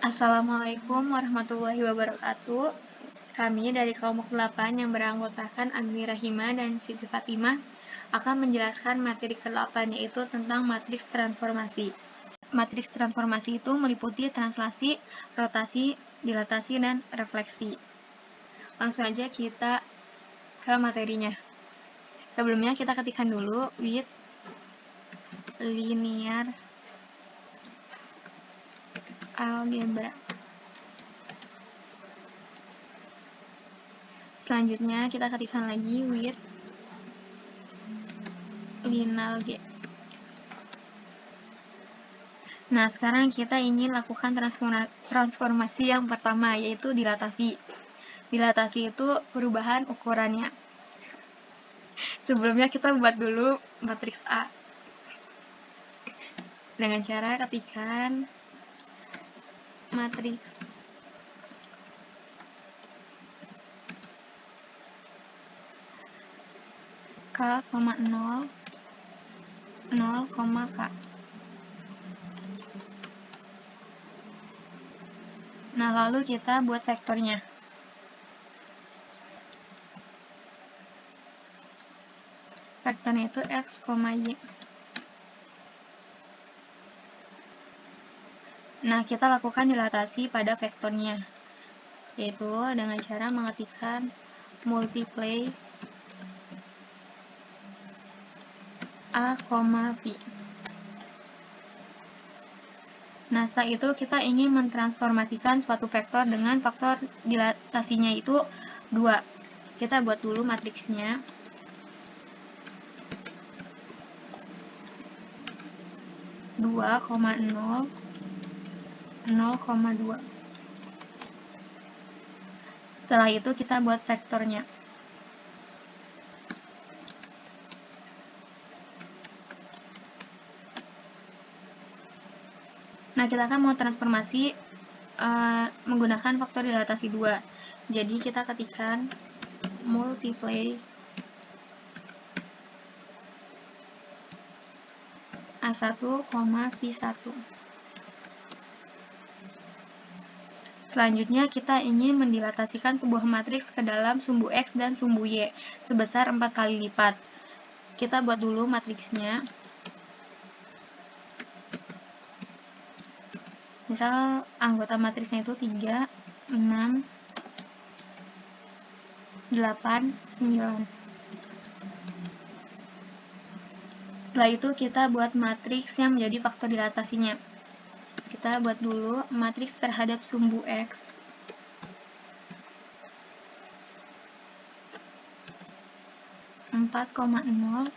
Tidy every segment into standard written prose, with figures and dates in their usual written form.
Assalamualaikum warahmatullahi wabarakatuh. Kami dari kelompok 8 yang beranggotakan Agni Rahima dan Siti Fatimah akan menjelaskan materi ke-8 yaitu tentang matriks transformasi. Matriks transformasi itu meliputi translasi, rotasi, dilatasi, dan refleksi. Langsung aja kita ke materinya. Sebelumnya kita ketikkan dulu with linear algebra. Selanjutnya kita ketikkan lagi with linalg. Nah, sekarang kita ingin lakukan transformasi yang pertama, yaitu dilatasi. Dilatasi itu perubahan ukurannya. Sebelumnya kita buat dulu matriks A. Dengan cara ketikkan matriks K, 0, 0, K. Nah, lalu kita buat vektornya. Vektornya itu X, Y. Nah, kita lakukan dilatasi pada vektornya, yaitu dengan cara mengetikkan multiply A, V. Nah, setelah itu kita ingin mentransformasikan suatu vektor dengan faktor dilatasinya itu 2. Kita buat dulu matriksnya. Dua, 0, 0,2. Setelah itu kita buat vektornya. Nah, kita akan mau transformasi menggunakan faktor dilatasi 2. Jadi kita ketikkan multiply A1, V1. Selanjutnya kita ingin mendilatasikan sebuah matriks ke dalam sumbu X dan sumbu Y sebesar 4 kali lipat. Kita buat dulu matriksnya. Misal anggota matriksnya itu 3, 6, 8, 9. Setelah itu kita buat matriks yang menjadi faktor dilatasinya. Kita buat dulu matriks terhadap sumbu X. Empat, 0,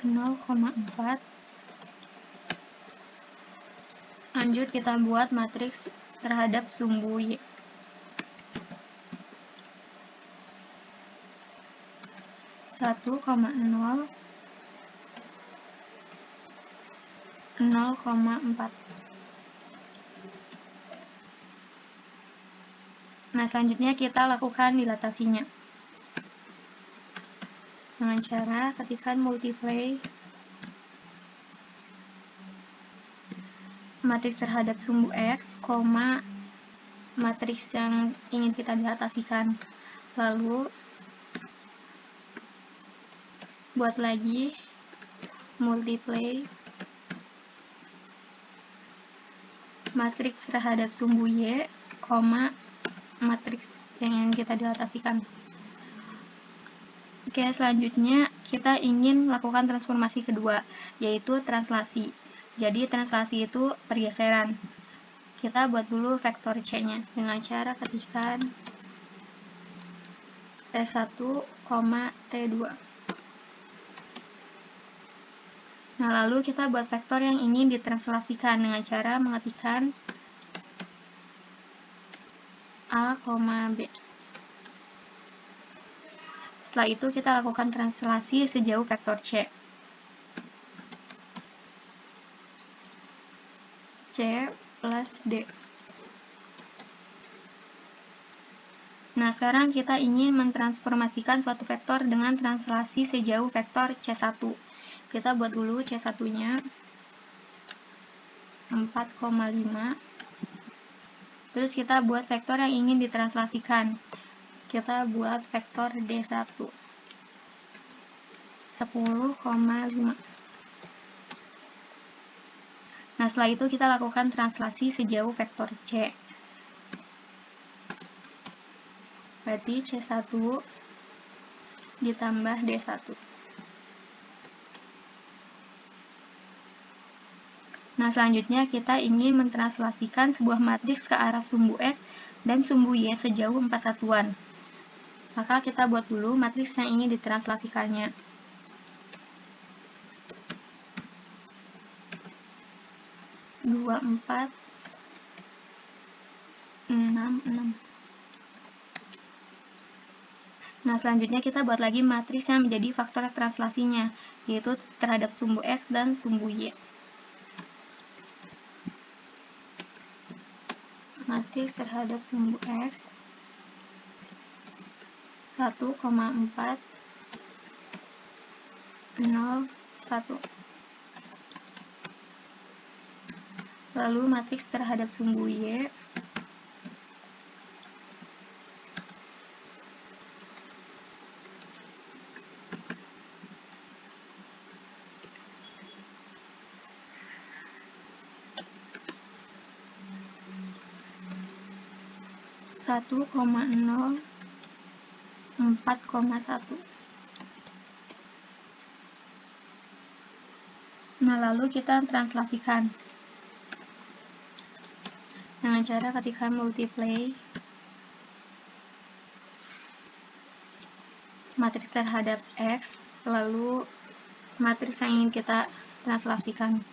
0,4. Lanjut kita buat matriks terhadap sumbu Y. 1,0, 0,4. Nah, selanjutnya kita lakukan dilatasinya dengan cara ketikkan multiply matriks terhadap sumbu X, matriks yang ingin kita dilatasikan. Lalu buat lagi multiply matriks terhadap sumbu Y, matriks yang ingin kita dilatasikan. Oke, selanjutnya kita ingin lakukan transformasi kedua, yaitu translasi. Jadi translasi itu pergeseran. Kita buat dulu vektor C-nya dengan cara ketikkan T1, T2. Nah, lalu kita buat vektor yang ingin ditranslasikan dengan cara mengetikkan A, B. Setelah itu kita lakukan translasi sejauh vektor C. C plus D. Nah, sekarang kita ingin mentransformasikan suatu vektor dengan translasi sejauh vektor C1. Kita buat dulu C1-nya 4,5. Terus kita buat vektor yang ingin ditranslasikan. Kita buat vektor D1. 10,5. Nah, setelah itu kita lakukan translasi sejauh vektor C. Berarti C1 ditambah D1. Nah, selanjutnya kita ingin mentranslasikan sebuah matriks ke arah sumbu X dan sumbu Y sejauh 4 satuan. Maka kita buat dulu matriks yang ingin ditranslasikannya. 2, 4, 6, 6. Nah, selanjutnya kita buat lagi matriks yang menjadi faktor translasinya, yaitu terhadap sumbu X dan sumbu Y. Matriks terhadap sumbu X 1,4, 0, 1. Lalu matriks terhadap sumbu Y 1,0, 4,1. Nah, lalu kita translasikan dengan cara ketika multiply matriks terhadap X, lalu matriks yang ingin kita translasikan.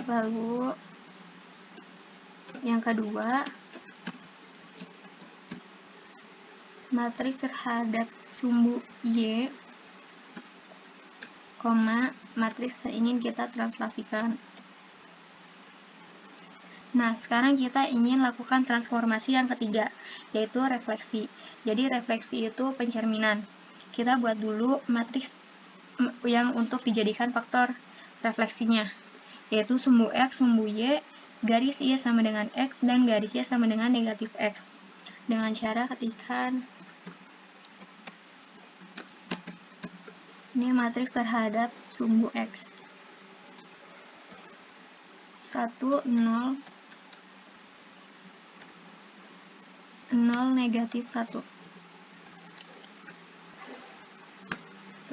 Lalu yang kedua, matriks terhadap sumbu Y, matriks yang ingin kita translasikan. Nah, sekarang kita ingin lakukan transformasi yang ketiga, yaitu refleksi. Jadi, refleksi itu pencerminan. Kita buat dulu matriks yang untuk dijadikan faktor refleksinya, yaitu sumbu X, sumbu Y, garis Y sama dengan X, dan garis Y sama dengan negatif X. Dengan cara ketikkan ini matriks terhadap sumbu X. 1, 0, 0, negatif 1.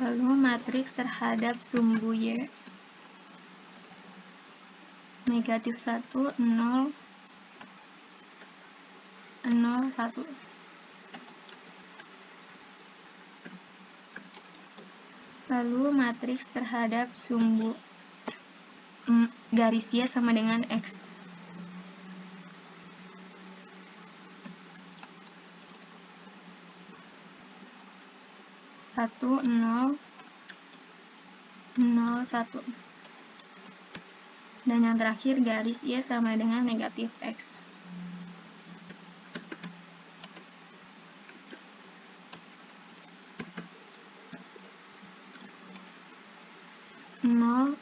Lalu matriks terhadap sumbu Y. Negatif 1, 0, 0, 1. Lalu matriks terhadap sumbu garis Y sama dengan X. 1, 0, 0, 1. Dan yang terakhir garis Y sama dengan negatif X.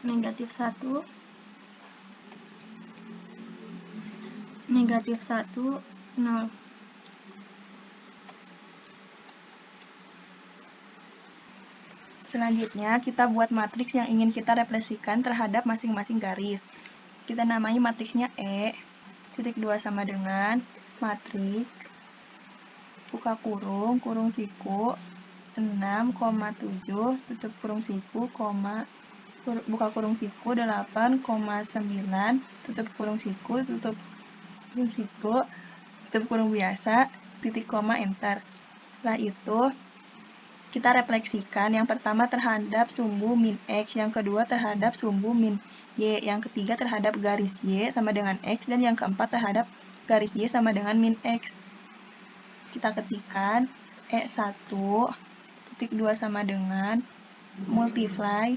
Negatif 1, negatif 1, 0. Selanjutnya, kita buat matriks yang ingin kita refleksikan terhadap masing-masing garis. Kita namai matriksnya E, titik 2 sama dengan matriks, buka kurung, kurung siku, 6,7, tutup kurung siku, buka kurung siku, 8,9, tutup kurung siku, tutup kurung biasa, titik koma, enter. Setelah itu, kita refleksikan yang pertama terhadap sumbu min X, yang kedua terhadap sumbu min Y, yang ketiga terhadap garis Y sama dengan X, dan yang keempat terhadap garis Y sama dengan min X. Kita ketikkan E1, titik 2 sama dengan multiply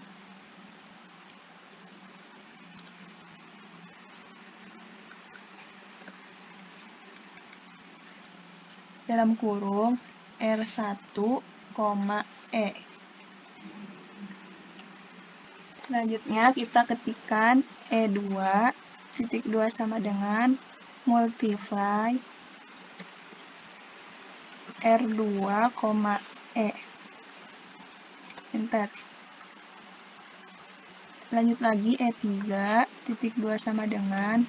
dalam kurung R1, E. Selanjutnya kita ketikkan E2, titik 2 sama dengan multiply R2, E. Enter. Lanjut lagi, E3, titik 2 sama dengan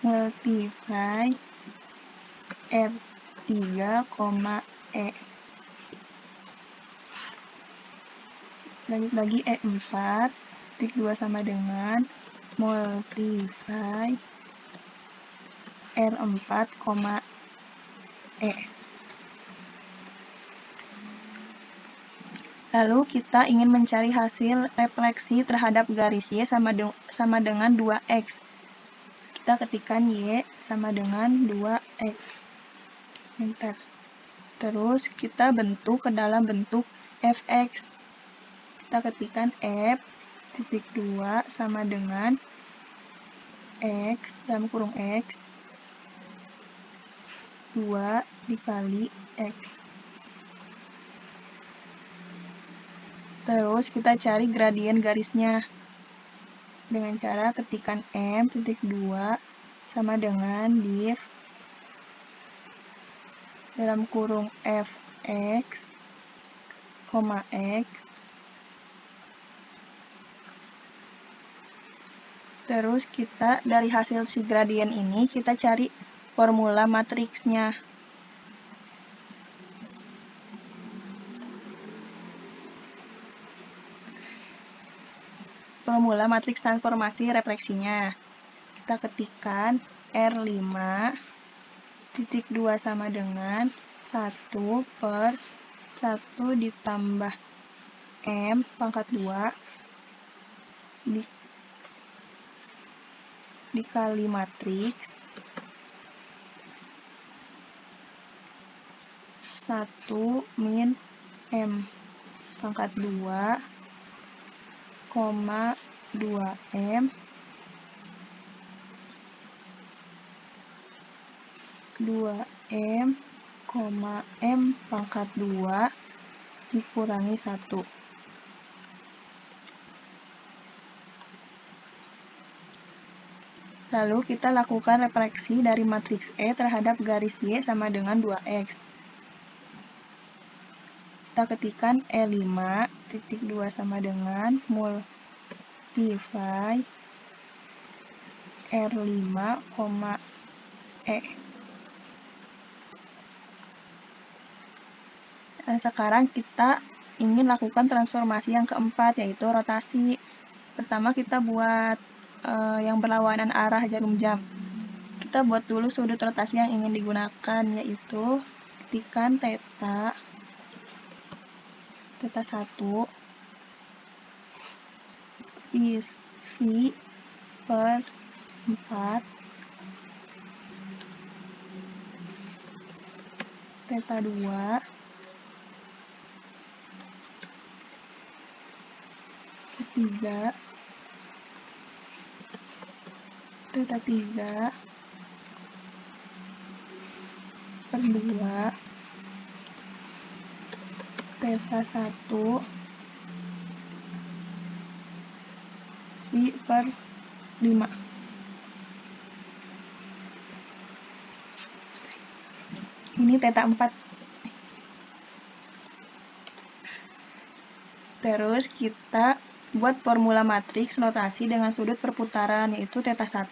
multiply R3, E. Lanjut lagi, E4, titik 2 sama dengan multiply R4, E. Lalu kita ingin mencari hasil refleksi terhadap garis Y sama dengan 2X. Kita ketikkan Y sama dengan 2X. Enter. Terus kita bentuk ke dalam bentuk Fx. Kita ketikkan F titik 2 sama dengan X dalam kurung X 2 dikali X. Terus kita cari gradien garisnya dengan cara ketikkan M titik 2 sama dengan div dalam kurung Fx, X. Terus kita dari hasil si gradien ini kita cari formula matriksnya. Formula matriks transformasi refleksinya. Kita ketikkan R5 titik 2 sama dengan 1 per 1 ditambah M pangkat 2 dikali matriks 1 min M pangkat 2, 2M 2M, M pangkat 2 dikurangi 1. Lalu kita lakukan refleksi dari matriks E terhadap garis Y sama dengan 2X. Kita ketikkan E5 titik 2 sama dengan multiply R5, E. Sekarang kita ingin lakukan transformasi yang keempat, yaitu rotasi. Pertama kita buat yang berlawanan arah jarum jam. Kita buat dulu sudut rotasi yang ingin digunakan, yaitu ketikkan theta 1 V per 4 theta 2 ketiga theta 3 per 2 theta 1 V per 5. Ini theta 4. Terus kita buat formula matriks notasi dengan sudut perputaran, yaitu theta 1.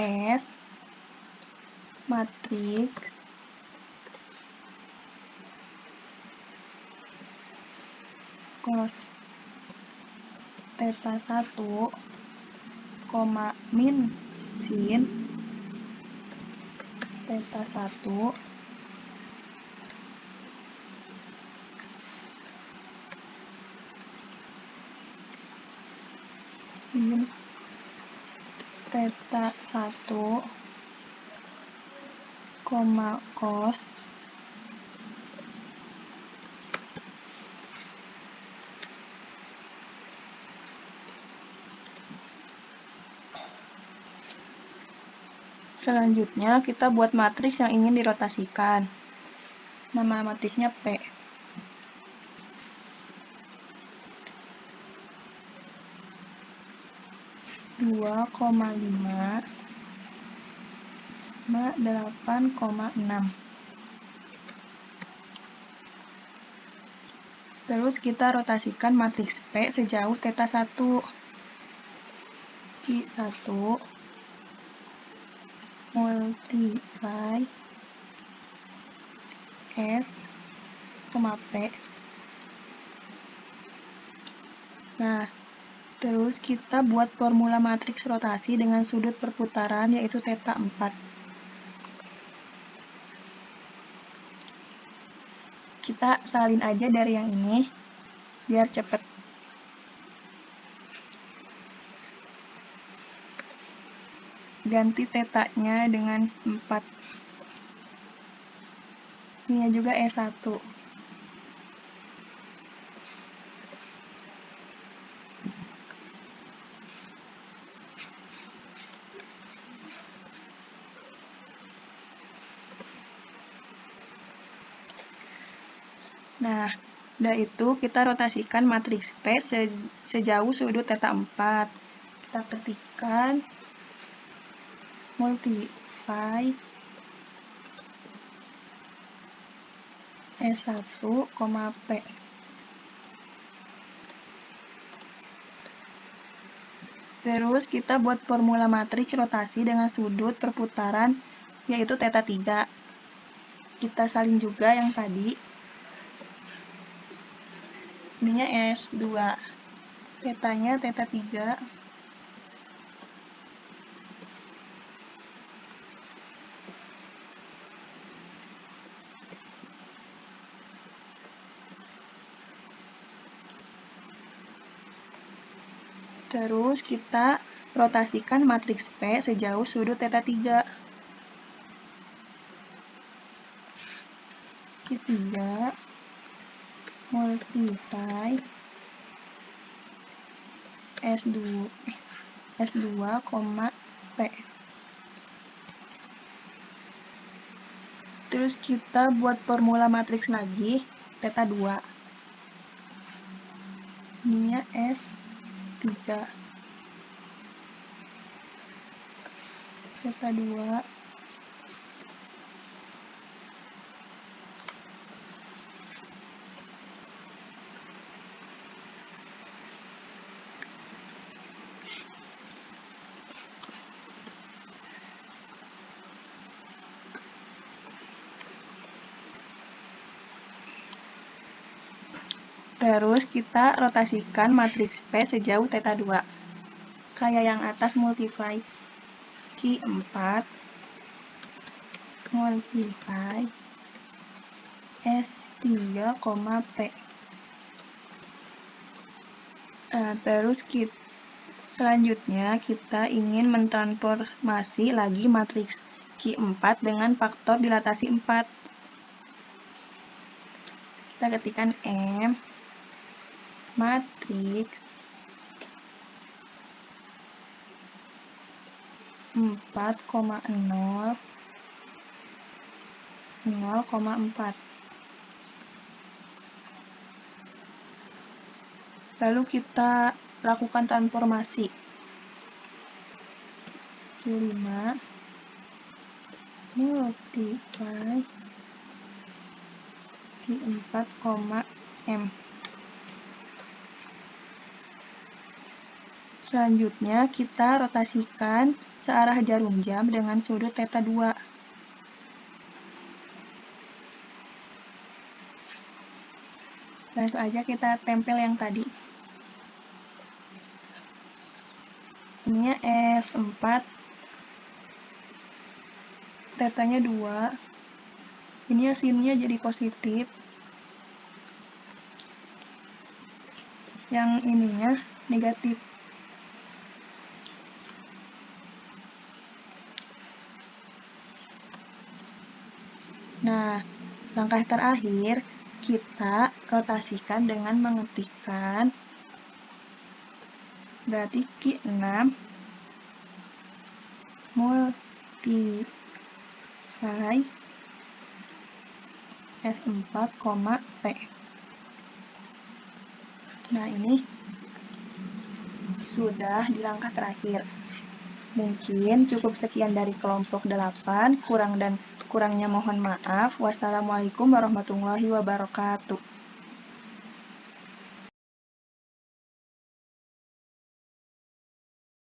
S matriks cos theta 1, min sin theta 1 sin theta 1, cos Selanjutnya, kita buat matriks yang ingin dirotasikan. Nama matriksnya P. 2,5 sama 8,6. Terus kita rotasikan matriks P sejauh θ 1. Q1 multiply S, P. Nah, terus kita buat formula matriks rotasi dengan sudut perputaran yaitu θ 4. Kita salin aja dari yang ini biar cepet. Ganti θ-nya dengan 4. Ini juga E1. Nah, udah itu kita rotasikan matriks P sejauh sudut θ 4. Kita ketikkan multiply S1, P. Terus kita buat formula matriks rotasi dengan sudut perputaran yaitu θ 3. Kita salin juga yang tadi. Ininya S2. Θ-nya θ 3. Terus kita rotasikan matriks P sejauh sudut θ 3. Q3 multiply S2, P. Terus kita buat formula matriks lagi, θ 2. Ininya S3. θ 2. Terus kita rotasikan matriks P sejauh θ 2. Kayak yang atas multiply Q4 multiply S3, P. Nah, terus selanjutnya kita ingin mentransformasi lagi matriks Q4 dengan faktor dilatasi 4. Kita ketikkan M matriks 4,0, 0,4. Lalu kita lakukan transformasi. Q5 multiply Q4, M. Selanjutnya kita rotasikan searah jarum jam dengan sudut θ 2. Langsung aja kita tempel yang tadi. Ininya S4, θ-nya 2. Ini sinnya jadi positif. Yang ininya negatif. Nah, langkah terakhir kita rotasikan dengan mengetikkan berarti Q6 multiply S4, P. Nah, ini sudah di langkah terakhir. Mungkin cukup sekian dari kelompok 8, kurangnya mohon maaf. Wassalamualaikum warahmatullahi wabarakatuh.